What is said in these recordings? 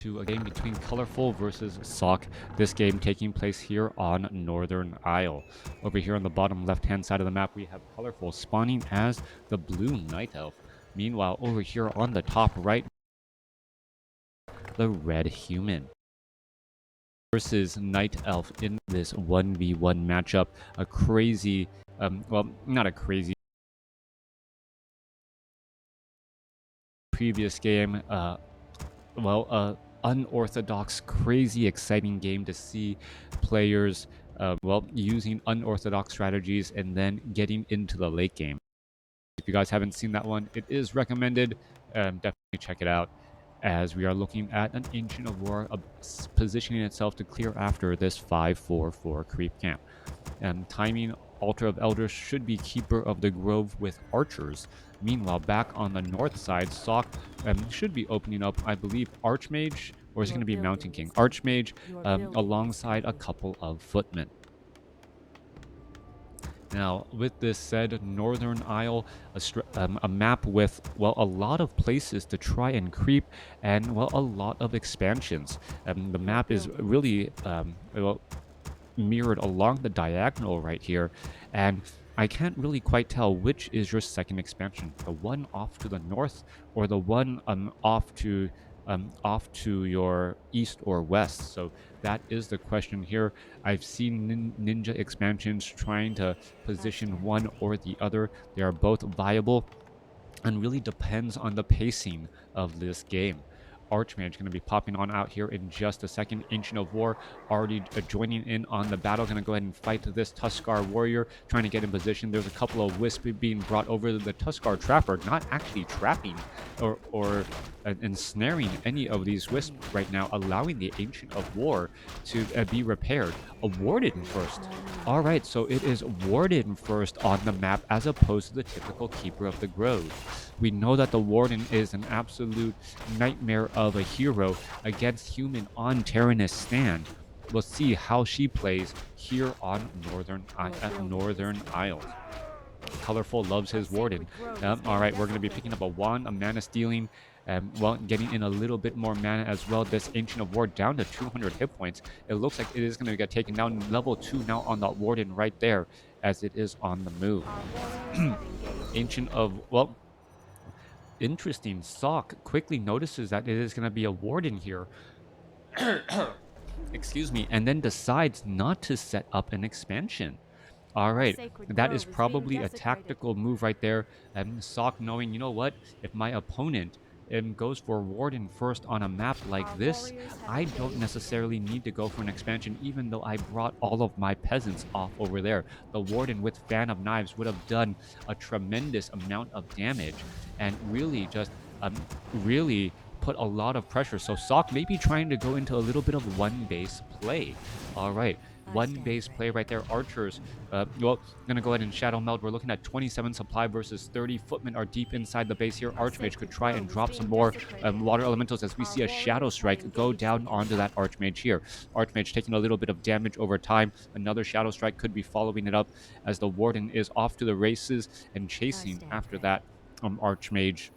To a game between Colorful versus SoK. This game taking place here on Northern Isle. Over here on the bottom left-hand side of the map, we have Colorful spawning as the blue Night Elf. Meanwhile, over here on the top right, the red human versus Night Elf in this 1v1 matchup. A crazy, well, not a crazy previous game, unorthodox, crazy, exciting game to see players, using unorthodox strategies and then getting into the late game. If you guys haven't seen that one, it is recommended. Definitely check it out, as we are looking at an Ancient of War positioning itself to clear after this 5-4-4 creep camp. Timing Altar of Elders should be Keeper of the Grove with archers. Meanwhile, back on the north side, SoK should be opening up, I believe, Archmage, or is it going to be Mountain King? Archmage, alongside a couple of footmen. Now, with this said, Northern Isle, a map with, well, a lot of places to try and creep, and, well, a lot of expansions. The map is really, mirrored along the diagonal right here, and I can't really quite tell which is your second expansion, the one off to the north or the one off to your east or west. So that is the question here. I've seen ninja expansions trying to position one or the other. They are both viable and really depends on the pacing of this game. Archmage going to be popping on out here in just a second. Ancient of War already joining in on the battle. Going to go ahead and fight this Tuskar warrior, trying to get in position. There's a couple of wisps being brought over. The Tuskar trapper not actually trapping or ensnaring any of these wisps right now, allowing the Ancient of War to be repaired. A Warden first. All right, so it is Warden first on the map as opposed to the typical Keeper of the Grove. We know that the Warden is an absolute nightmare of a hero against human on Terranus stand. We'll see how she plays here on Northern Isles. Colorful loves his Warden. All right, we're going to be picking up a wand, a mana stealing, getting in a little bit more mana as well. This Ancient of War down to 200 hit points. It looks like it is going to get taken down. Level 2 now on that Warden right there, as it is on the move. Ancient of, well, interesting. SoK quickly notices that it is going to be a Warden here. Excuse me, and then decides not to set up an expansion. All right, that is probably a tactical move right there. SoK knowing, you know what, if my opponent goes for Warden first on a map like this, I don't necessarily need to go for an expansion, even though I brought all of my peasants off over there. The Warden with Fan of Knives would have done a tremendous amount of damage and really just really put a lot of pressure. So SoK may be trying to go into a little bit of one base play. All right, one base play right there. Archers, gonna go ahead and Shadow Meld. We're looking at 27 supply versus 30. Footmen are deep inside the base here. Archmage could try and drop some more water elementals, as we see a Shadow Strike go down onto that Archmage here. Archmage taking a little bit of damage over time. Another Shadow Strike could be following it up, as the Warden is off to the races and chasing after that Archmage.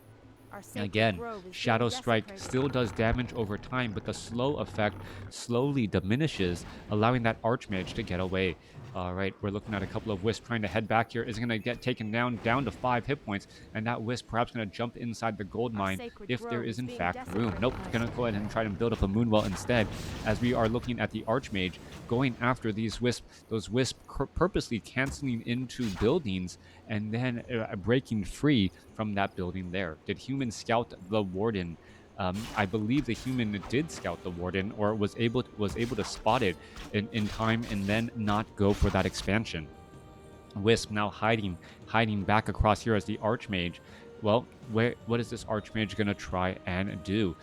Again, Shadow Strike still does damage over time, but the slow effect slowly diminishes, allowing that Archmage to get away. All right, we're looking at a couple of Wisps trying to head back here. Is going to get taken down to 5 hit points, and that Wisp perhaps going to jump inside the gold mine if there is in fact room. Nope, going to go ahead and try to build up a Moonwell instead, as we are looking at the Archmage going after these Wisps. Those Wisps purposely canceling into buildings and then breaking free from that building there. Did human scout the Warden? I believe the human did scout the Warden, or was able to spot it in time and then not go for that expansion. Wisp now hiding back across here as the Archmage. Well, what is this Archmage going to try and do?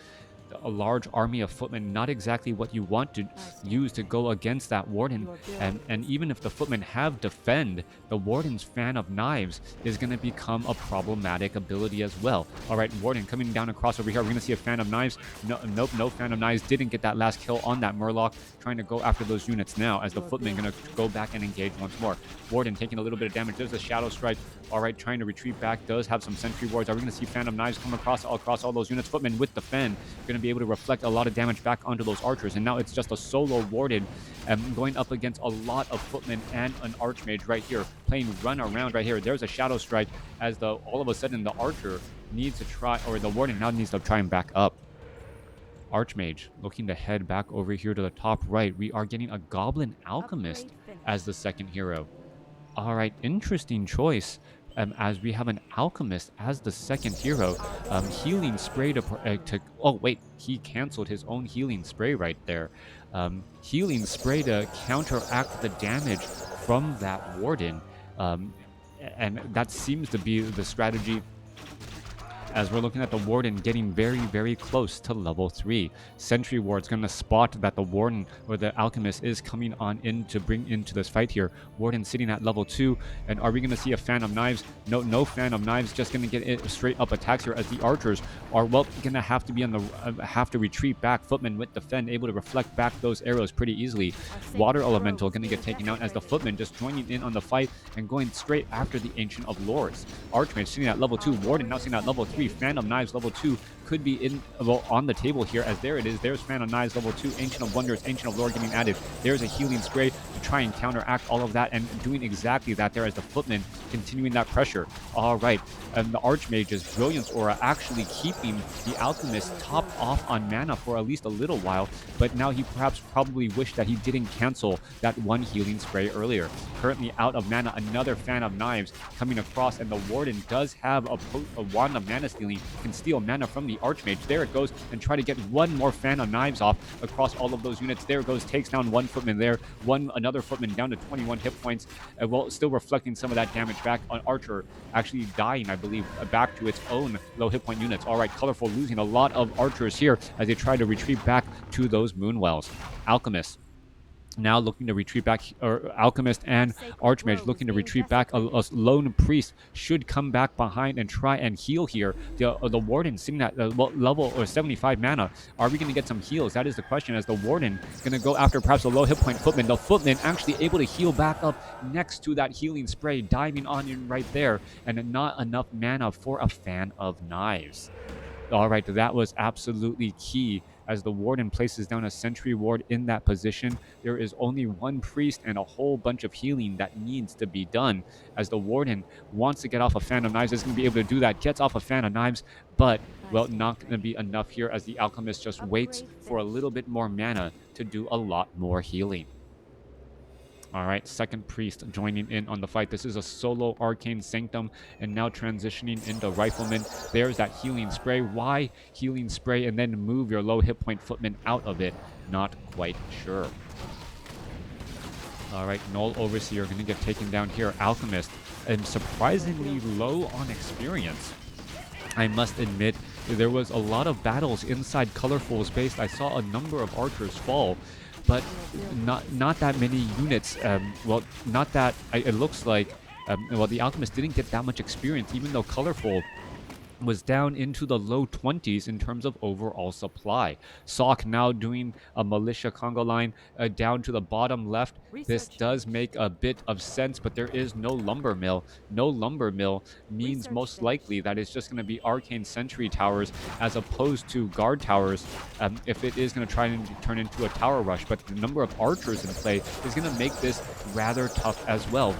A large army of footmen, not exactly what you want to use to go against that Warden. And even if the footmen have defend, the Warden's Fan of Knives is going to become a problematic ability as well. All right, Warden coming down across over here. We're going to see a Fan of Knives. Nope, no Fan of Knives. Didn't get that last kill on that Murloc. Trying to go after those units now, as the footmen going to go back and engage once more. Warden taking a little bit of damage. There's a Shadow Strike. All right, trying to retreat back. Does have some sentry wards. Are we going to see Fan of Knives come across all those units? Footmen with the Fen going to be able to reflect a lot of damage back onto those archers. And now it's just a solo Warden going up against a lot of footmen and an archmage right here, playing run around right here. There's a shadow strike as all of a sudden the archer needs to try, or the Warden now needs to try and back up. Archmage looking to head back over here to the top right. We are getting a Goblin Alchemist as the second hero. All right, interesting choice. As we have an Alchemist as the second hero. Healing spray to oh wait, he canceled his own healing spray right there. Healing spray to counteract the damage from that Warden. And that seems to be the strategy as we're looking at the Warden getting very, very close to level 3. Sentry Ward's going to spot that the Warden or the Alchemist is coming on in to bring into this fight here. Warden sitting at level 2. And are we going to see a Fan of Knives? No Fan of Knives. Just going to get it straight up attacks here as the archers are, well, going to have to be on the, have to retreat back. Footmen with Defend, able to reflect back those arrows pretty easily. Water Elemental going to get taken out as the Footmen just joining in on the fight and going straight after the Ancient of Lords. Archmage sitting at level 2. Warden now sitting at level 3. Fan of Knives level 2 could be in, well, on the table here, as there it is. There's Fan of Knives level 2, Ancient of Wonders, Ancient of Lore getting added. There's a healing spray to try and counteract all of that, and doing exactly that there as the Footmen continuing that pressure. All right, and the Archmage's Brilliance Aura actually keeping the Alchemist topped off on mana for at least a little while, but now he perhaps probably wished that he didn't cancel that one healing spray earlier. Currently out of mana, another Fan of Knives coming across, and the Warden does have a Wand of Mana Stealing, can steal mana from the Archmage. There it goes, and try to get one more Fan of Knives off across all of those units. There it goes, takes down one Footman there, another Footman down to 21 hit points, while still reflecting some of that damage back on Archer, actually dying, I believe, back to its own low hit point units. All right, Colorful losing a lot of archers here as they try to retreat back to those Moonwells. Alchemist now looking to retreat back, or Alchemist and Archmage looking to retreat back. A lone priest should come back behind and try and heal here. The Warden sitting at level or 75 mana. Are we going to get some heals? That is the question, as the Warden going to go after perhaps a low hit point Footman. The Footman actually able to heal back up next to that healing spray, diving on in right there, and not enough mana for a Fan of Knives. All right, that was absolutely key. As the Warden places down a Sentry Ward in that position, there is only one priest and a whole bunch of healing that needs to be done. As the Warden wants to get off a Fan of Knives, is going to be able to do that, gets off a Fan of Knives, but, well, not going to be enough here as the Alchemist just waits for a little bit more mana to do a lot more healing. All right, second priest joining in on the fight. This is a solo Arcane Sanctum, and now transitioning into Rifleman. There's that healing spray. Why healing spray and then move your low hit point Footman out of it? Not quite sure. All right, Null Overseer going to get taken down here. Alchemist, and surprisingly low on experience. I must admit, there was a lot of battles inside Colorful Space. I saw a number of archers fall, but not that many units. Well, not that it looks like. Well, the Alchemist didn't get that much experience, even though Colorful was down into the low 20s in terms of overall supply. SoK now doing a Militia Congo line down to the bottom left. This does make a bit of sense, but there is no lumber mill. No lumber mill means most likely that it's just going to be Arcane Sentry Towers as opposed to Guard Towers, if it is going to try and turn into a tower rush. But the number of archers in play is going to make this rather tough as well.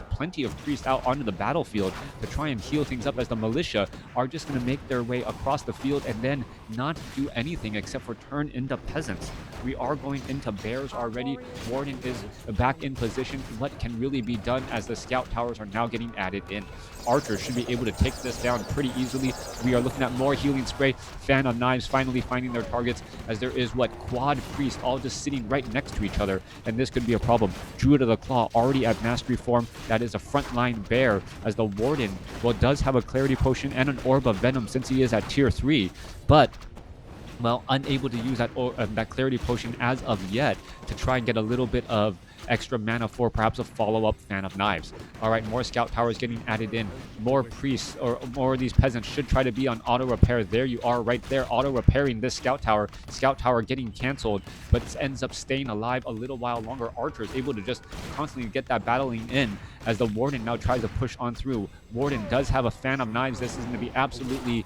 Plenty of Priest out onto the battlefield to try and heal things up, as the Militia are just going to make their way across the field and then not do anything except for turn into peasants. We are going into bears already. Warden is back in position. What can really be done, as the scout towers are now getting added in? Archers should be able to take this down pretty easily. We are looking at more healing spray. Fan of Knives finally finding their targets, as there is quad priest all just sitting right next to each other, and this could be a problem. Druid of the Claw already at mastery form. That is a frontline bear, as the Warden, well, does have a clarity potion and an orb of venom since he is at tier 3, but, well, unable to use that clarity potion as of yet to try and get a little bit of extra mana for perhaps a follow-up Fan of Knives. All right, more scout towers getting added in. More priests, or more of these peasants should try to be on auto repair. There you are right there, auto repairing this scout tower. Scout tower getting canceled, but ends up staying alive a little while longer. Archers able to just constantly get that battling in, as the Warden now tries to push on through. Warden does have a Fan of Knives. This is going to be absolutely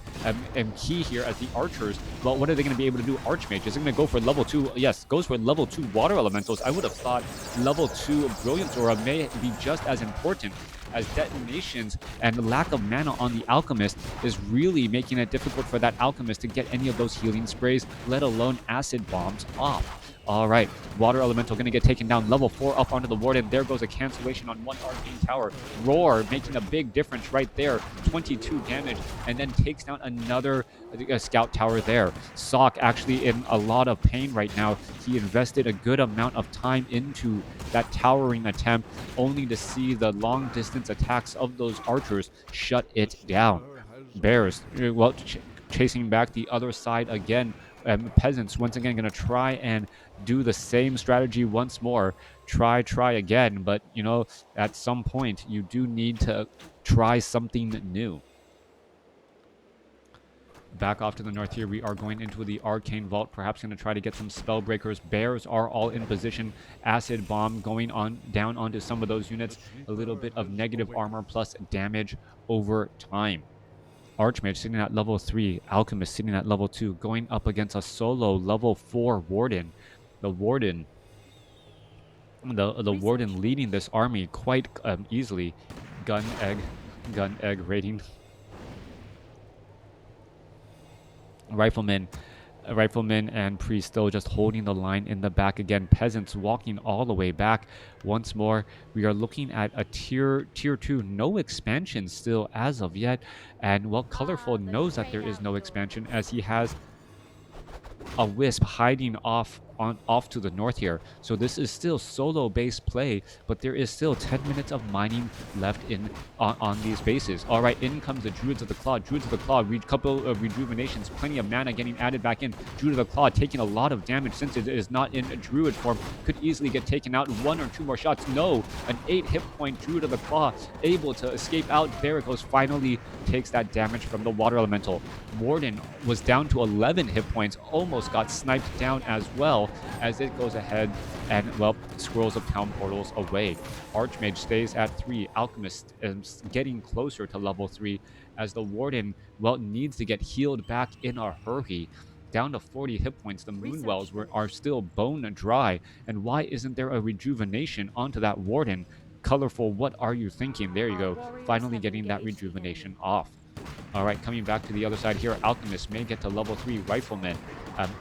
key here as the archers. Well, what are they going to be able to do? Archmage is it going to go for level 2? Yes, goes for level 2 water elementals. I would have thought level 2 brilliance aura may be just as important, as detonations and lack of mana on the alchemist is really making it difficult for that alchemist to get any of those healing sprays, let alone acid bombs off. All right, water elemental going to get taken down. Level 4 up onto the warden. There goes a cancellation on one arcane tower. Roar making a big difference right there. 22 damage, and then takes down another scout tower there. SoK actually in a lot of pain right now. He invested a good amount of time into that towering attempt, only to see the long distance attacks of those archers shut it down. Bears, well, chasing back the other side again. Peasants once again going to try and do the same strategy once more. Try again, but at some point you do need to try something new. Back off to the north here, we are going into the Arcane Vault, perhaps going to try to get some Spellbreakers. Bears are all in position. Acid Bomb going on down onto some of those units. A little bit of negative armor plus damage over time. Archmage sitting at level 3. Alchemist sitting at level 2. Going up against a solo level 4 Warden. The Warden leading this army quite easily. Gun egg rating. Riflemen and priests still just holding the line in the back again. Peasants walking all the way back. Once more, we are looking at a tier 2. No expansion still as of yet. And well, Colorful knows that there is no expansion, as he has a wisp hiding off to the north here. So this is still solo based play, but there is still 10 minutes of mining left on these bases. All right, in comes the Druids of the Claw. Couple of rejuvenations, plenty of mana getting added back in. Druid of the Claw taking a lot of damage since it is not in Druid form. Could easily get taken out. 1 or 2 more shots. No, an 8 hit point Druid of the Claw able to escape out. There it goes. Finally takes that damage from the Water Elemental. Warden was down to 11 hit points. Almost got sniped down as well, as it goes ahead and, well, Scrolls of Town Portals away. Archmage stays at 3. Alchemist is getting closer to level 3, as the Warden, well, needs to get healed back in a hurry. Down to 40 hit points. The Moonwells are still bone dry. And why isn't there a rejuvenation onto that Warden? Colorful, what are you thinking? There you go. Finally getting that rejuvenation off. All right, coming back to the other side here, Alchemist may get to level 3. Riflemen,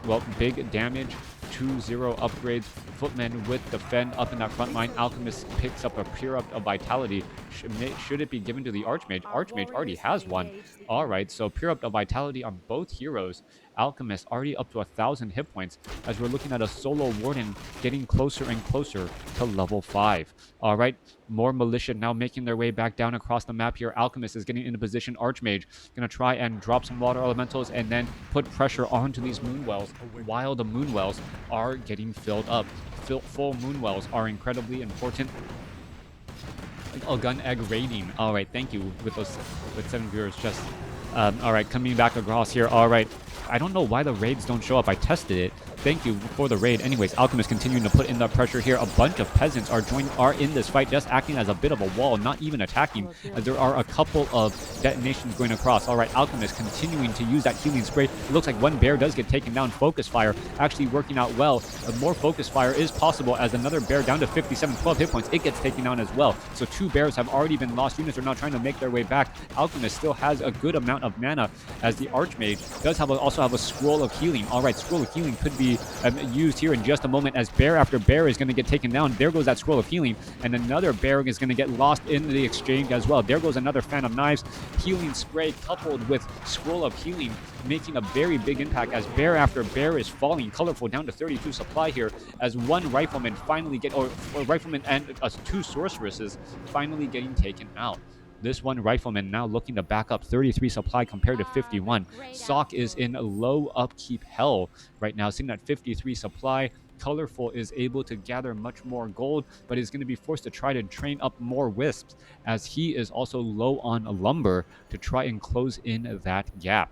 well, big damage, 2-0 upgrades. Footmen with Defend up in that front line. Alchemist picks up a Pure Up of Vitality. Should it be given to the Archmage? Archmage already has one. All right, so Pure Up of Vitality on both heroes. Alchemist already up to 1,000 hit points, as we're looking at a solo Warden getting closer and closer to level 5. All right, more Militia now making their way back down across the map here. Alchemist is getting into position. Archmage going to try and drop some Water Elementals and then put pressure onto these Moonwells, while the Moonwells are getting filled up. Full Moonwells are incredibly important. Oh, gun egg rating. All right, thank you with 7 viewers. Just all right, coming back across here. All right, I don't know why the raids don't show up. I tested it. Thank you for the raid. Anyways, Alchemist continuing to put in the pressure here. A bunch of peasants are in this fight, just acting as a bit of a wall, not even attacking, as there are a couple of detonations going across. All right, Alchemist continuing to use that healing spray. It looks like one bear does get taken down. Focus Fire actually working out well. More Focus Fire is possible, as another bear down to 57, 12 hit points. It gets taken down as well. So 2 bears have already been lost. Units are now trying to make their way back. Alchemist still has a good amount of mana, as the Archmage does also have a Scroll of Healing. All right, Scroll of Healing could be used here in just a moment, as bear after bear is going to get taken down. There goes that Scroll of Healing, and another bear is going to get lost in the exchange as well. There goes another Fan of Knives. Healing Spray coupled with Scroll of Healing making a very big impact, as bear after bear is falling. Colorful down to 32 supply here, as one Rifleman finally Rifleman and 2 Sorceresses finally getting taken out. This one Rifleman now looking to back up 33 supply compared to 51. SoK is in low upkeep hell right now, sitting at 53 supply. Colorful is able to gather much more gold, but is going to be forced to try to train up more wisps, as he is also low on lumber to try and close in that gap.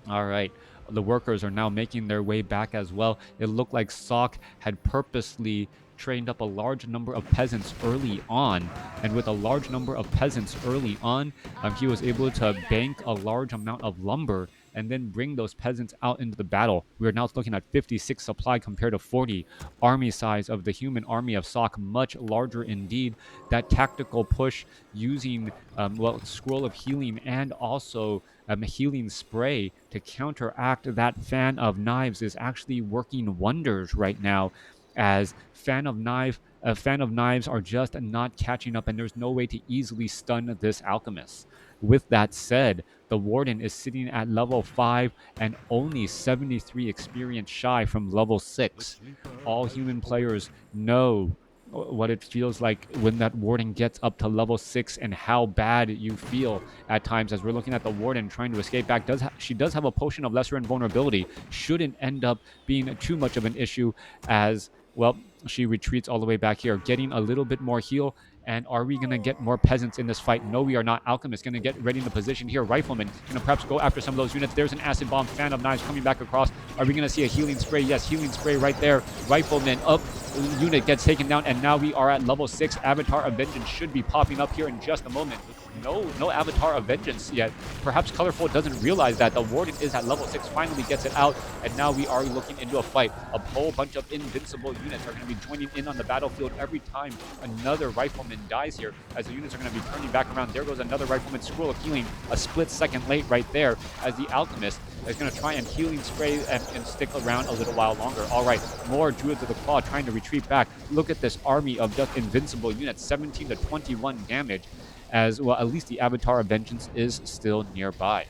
All right, the workers are now making their way back as well. It looked like SoK had purposely trained up a large number of peasants early on. And with a large number of peasants early on, he was able to bank a large amount of lumber and then bring those peasants out into the battle. We are now looking at 56 supply compared to 40. Army size of the human army of SoK, much larger indeed. That tactical push using, Scroll of Healing and also healing spray to counteract that Fan of Knives is actually working wonders right now, as Fan of Knives are just not catching up, and there's no way to easily stun this alchemist. With that said, the Warden is sitting at level 5 and only 73 experience shy from level 6. All human players know what it feels like when that Warden gets up to level 6 and how bad you feel at times. As we're looking at the Warden trying to escape back, she does have a potion of lesser invulnerability. Shouldn't end up being too much of an issue, as well, she retreats all the way back here, getting a little bit more heal. And are we going to get more peasants in this fight? No, we are not. Alchemist going to get ready in the position here. Rifleman going to perhaps go after some of those units. There's an acid bomb. Fan of Knives coming back across. Are we going to see a healing spray? Yes, healing spray right there. Rifleman up. Unit gets taken down, and now we are at level 6. Avatar of Vengeance should be popping up here in just a moment. No Avatar of Vengeance yet. Perhaps Colorful doesn't realize that the Warden is at level 6, finally gets it out, and now we are looking into a fight. A whole bunch of invincible units are going to be joining in on the battlefield every time another Rifleman dies here, as the units are going to be turning back around. There goes another Rifleman. Scroll of Healing, a split second late right there, as the Alchemist is going to try and healing spray and stick around a little while longer. All right, more Druids of the Claw trying to retreat back. Look at this army of just invincible units, 17 to 21 damage. As well, at least the Avatar of Vengeance is still nearby.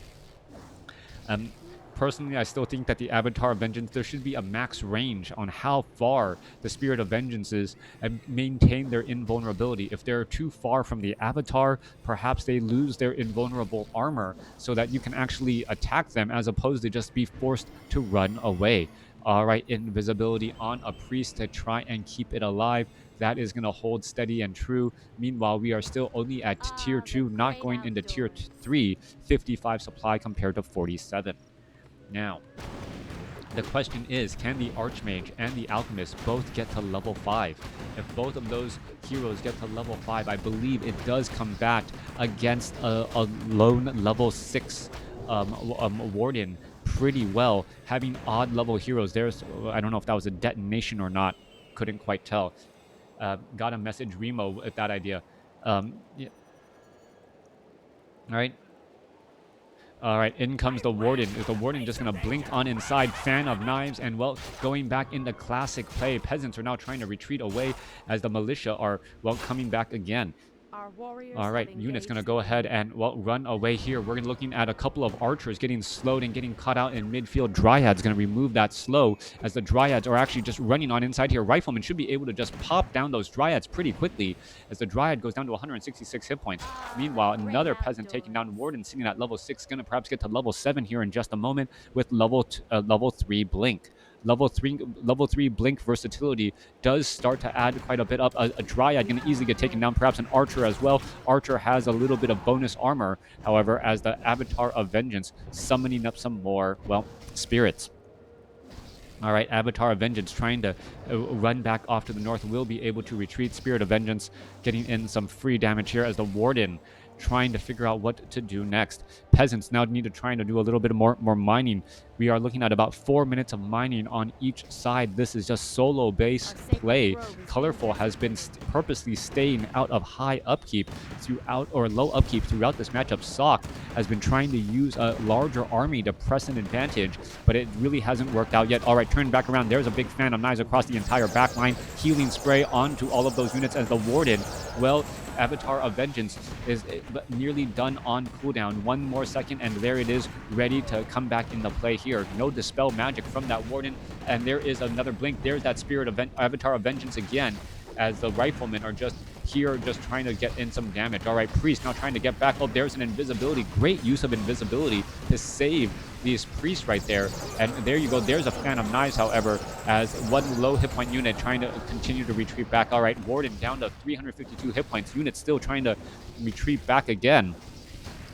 Personally, I still think that the Avatar of Vengeance, there should be a max range on how far the Spirit of Vengeance is and maintain their invulnerability. If they're too far from the Avatar, perhaps they lose their invulnerable armor so that you can actually attack them, as opposed to just be forced to run away. All right, invisibility on a priest to try and keep it alive. That is going to hold steady and true. Meanwhile, we are still only at tier 2, not going into tier 3, 55 supply compared to 47. Now, the question is, can the Archmage and the Alchemist both get to level 5? If both of those heroes get to level 5, I believe it does combat against a lone level 6 Warden pretty well. Having odd level heroes, I don't know if that was a detonation or not, couldn't quite tell. Got a message Remo with that idea. Yeah. All right, in comes the Warden. Is the Warden just going to blink on inside? Fan of Knives, and well, going back into classic play. Peasants are now trying to retreat away as the militia are, well, coming back again. All right, unit's going to go ahead and, well, run away here. We're looking at a couple of archers getting slowed and getting caught out in midfield. Dryad's going to remove that slow, as the Dryads are actually just running on inside here. Rifleman should be able to just pop down those Dryads pretty quickly, as the Dryad goes down to 166 hit points. Meanwhile, another peasant taking down Warden, sitting at level 6, going to perhaps get to level 7 here in just a moment with level 3 Blink. Level 3 Blink versatility does start to add quite a bit up. A Dryad going to easily get taken down, perhaps an Archer as well. Archer has a little bit of bonus armor, however, as the Avatar of Vengeance summoning up some more, well, spirits. All right, Avatar of Vengeance trying to run back off to the north, will be able to retreat. Spirit of Vengeance getting in some free damage here, as the Warden trying to figure out what to do next. Peasants now need to try to do a little bit more mining. We are looking at about 4 minutes of mining on each side. This is just solo-based play. Colorful has been purposely staying out of high upkeep throughout, or low upkeep throughout this matchup. SoK has been trying to use a larger army to press an advantage, but it really hasn't worked out yet. All right, turn back around. There's a big Fan of Knives across the entire backline. Healing spray onto all of those units, as the Warden, well, Avatar of Vengeance is nearly done on cooldown. 1 more second, and there it is, ready to come back into play here. No Dispel magic from that Warden, and there is another Blink. There's that Spirit of Avatar of Vengeance again, as the Riflemen are just here, just trying to get in some damage. All right, Priest now trying to get back. Oh, there's an invisibility. Great use of invisibility to save these priests right there. And there you go. There's a Fan of Knives, however, as one low hit point unit trying to continue to retreat back. All right, Warden down to 352 hit points. Unit still trying to retreat back again.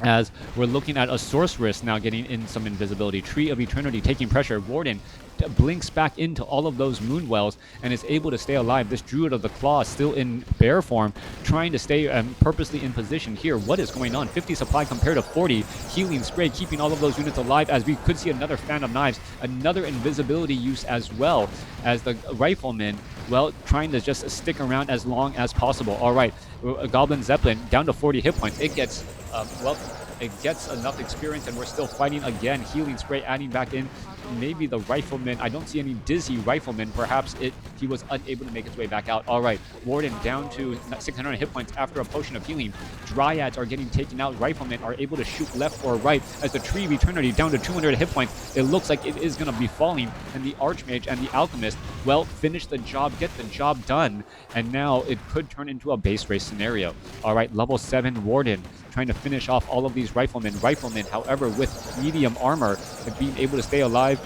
as we're looking at a sorceress now getting in some invisibility. Tree of Eternity taking pressure. Warden blinks back into all of those moon wells and is able to stay alive. This Druid of the Claw still in bear form, trying to stay purposely in position here. What is going on? 50 supply compared to 40. Healing spray keeping all of those units alive, as we could see another Fan of Knives, another invisibility use as well, as the Rifleman, well, trying to just stick around as long as possible. All right, Goblin Zeppelin down to 40 hit points. It gets, it gets enough experience, and we're still fighting again. Healing spray adding back in. Maybe the Rifleman. I don't see any dizzy Rifleman. Perhaps he was unable to make his way back out. All right, Warden down to 600 hit points after a potion of healing. Dryads are getting taken out. Riflemen are able to shoot left or right, as the Tree of Eternity down to 200 hit points. It looks like it is going to be falling, and the Archmage and the Alchemist, well, finish the job, get the job done, and now it could turn into a base race scenario. All right, level 7 Warden trying to finish off all of these Riflemen. Riflemen, however, with medium armor, being able to stay alive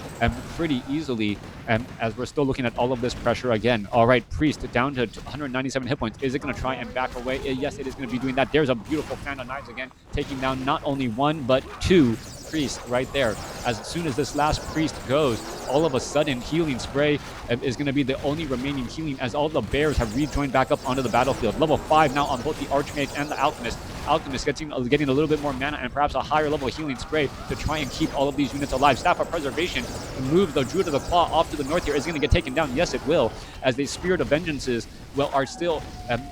pretty easily, as we're still looking at all of this pressure again. All right, Priest down to 197 hit points. Is it going to try and back away? Yes, it is going to be doing that. There's a beautiful Fan of Knives again, taking down not only one, but two Priest right there. As soon as this last Priest goes, all of a sudden Healing Spray is going to be the only remaining healing, as all the bears have rejoined back up onto the battlefield. Level 5 now on both the Archmage and the Alchemist. Alchemist getting a little bit more mana and perhaps a higher level Healing Spray to try and keep all of these units alive. Staff of Preservation to move the Druid of the Claw off to the north here. Is going to get taken down. Yes, it will, as the Spirit of Vengeances, well, are still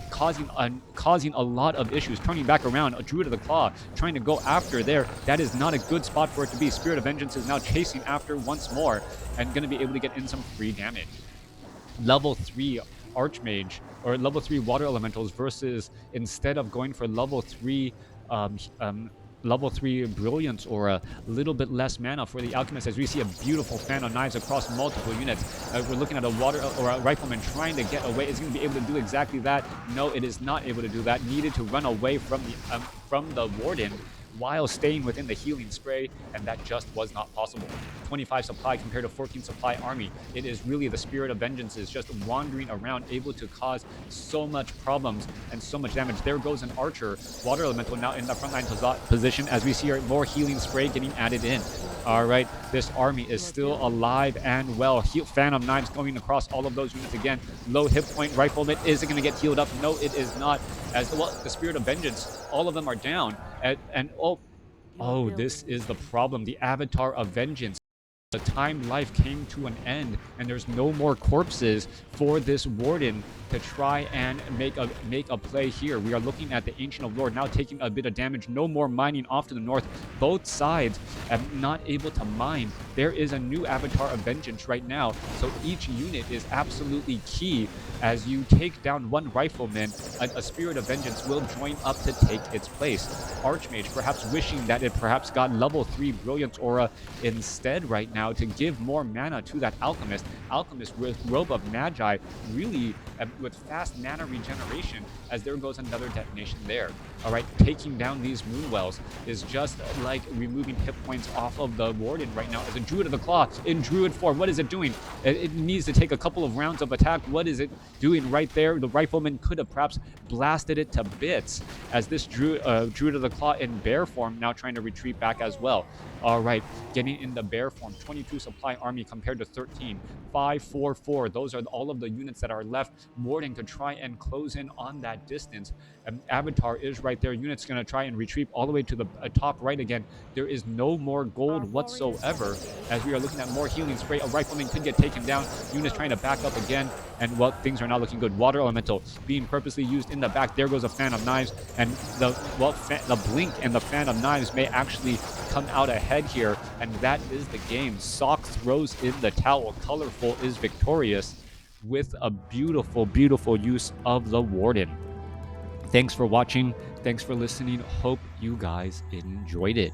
causing a lot of issues. Turning back around, a Druid of the Claw trying to go after there. That is not a good spot for it to be. Spirit of Vengeance is now chasing after once more and going to be able to get in some free damage. Level 3 Archmage, or level 3 Water Elementals versus, instead of going for level 3 Brilliance or a little bit less mana for the Alchemist, as we see a beautiful Fan of Knives across multiple units. We're looking at a Water or a Rifleman trying to get away. Is going to be able to do exactly that? No, it is not able to do that. Needed to run away from the Warden while staying within the Healing Spray, and that just was not possible. 25 supply compared to 14 supply army. It is really the Spirit of Vengeances just wandering around, able to cause so much problems and so much damage. There goes an Archer. Water Elemental now in the frontline position, as we see more Healing Spray getting added in. All right, this army is still alive and well. Fan of Knives going across all of those units again. Low hit point Rifleman. Is it going to get healed up? No, it is not. As well, the Spirit of Vengeance, all of them are down. And oh, this is the problem. The Avatar of Vengeance. The time life came to an end, and there's no more corpses for this Warden to try and make a play here. We are looking at the Ancient of Lore now taking a bit of damage. No more mining off to the north. Both sides are not able to mine. There is a new Avatar of Vengeance right now, so each unit is absolutely key. As you take down one Rifleman, a Spirit of Vengeance will join up to take its place. Archmage perhaps wishing that it perhaps got level 3 Brilliance Aura instead right now to give more mana to that Alchemist. Alchemist with Robe of Magi, really with fast mana regeneration, as there goes another detonation there. All right, taking down these Moonwells is just like removing hit points off of the Warden right now. As a Druid of the Claw in Druid form, what is it doing? It needs to take a couple of rounds of attack. What is it doing right there? The Rifleman could have perhaps blasted it to bits, as this Druid of the Claw in bear form now trying to retreat back as well. All right, getting in the bear form. 22 supply army compared to 13. 5, 4, 4. Those are all of the units that are left. Warden could try and close in on that distance. Avatar is right there. Unit's going to try and retreat all the way to the top right again. There is no more gold whatsoever, as we are looking at more Healing Spray. A Rifleman could get taken down. Unit's trying to back up again, and well, things are not looking good. Water Elemental being purposely used in the back. There goes a Fan of Knives, and the Blink and the Fan of Knives may actually come out ahead here, and that is the game. SoK throws in the towel. Colorful is victorious with a beautiful, beautiful use of the Warden. Thanks for watching. Thanks for listening. Hope you guys enjoyed it.